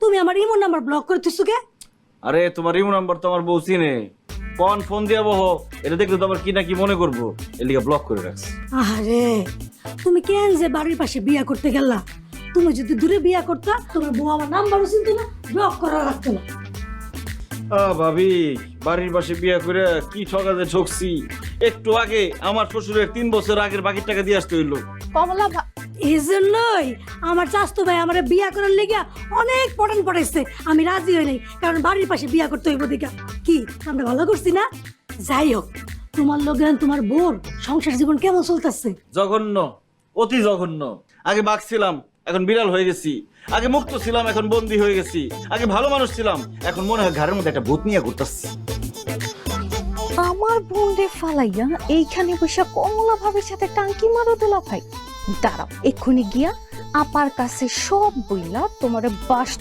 তুমি আমার imo number block করে দিছো কে? আরে তোমার ইমো নাম্বার তো আমার বউ চিনে, কোন ফোন দিয়া বহ, এটা দেখলে তো আবার কি না কি মনে করবো, এর লিগে ব্লক করে রাখছি। আরে তুমি কেন যে বাড়ির পাশে বিয়া করতে গেলা? তুমি যদি দূরে বিয়া করতা তোমার বউ আমার নাম্বারও চিনতো না, ব্লক করা লাগতো না। ভাবি, বাড়ির পাশে বিয়া করে কি ঠকাতে ঠকছি। একটু আগে আমার শ্বশুরের 3 বছর আগের বাকির টাকা দিয়ে আসতে হইলো। কমলা এই জন্যই আমার চাচতো ভাই আমার বিয়া করার লেগে অনেক পটান পড়াইছে। আমি রাজি হই নাই, কারণ বাড়ির পাশে বিয়া করতে হইব দেখা। কি আমরা ভালো করছি না? যাই হোক, তোমার লগে তোমার বোন সংসার জীবন কেমন চলতেছে? জঘন্য, অতি জঘন্য। আগে বাঘ ছিলাম, এখন বিড়াল হয়ে গেছি। আগে মুক্ত ছিলাম, এখন বন্দী হয়ে গেছি। আগে ভালো মানুষ ছিলাম, এখন মনে হয় ঘরের মধ্যে একটা ভূত নিয়ে ঘুরতাছি। আমার বোনরে ফালাইয়া এইখানে বসে কমলা ভাবির সাথে টাঙ্কি মারো দোলা ভাই। দাঁড়াও, এক্ষুনি গিয়া আপার কাছে সব বইলা তোমার বাস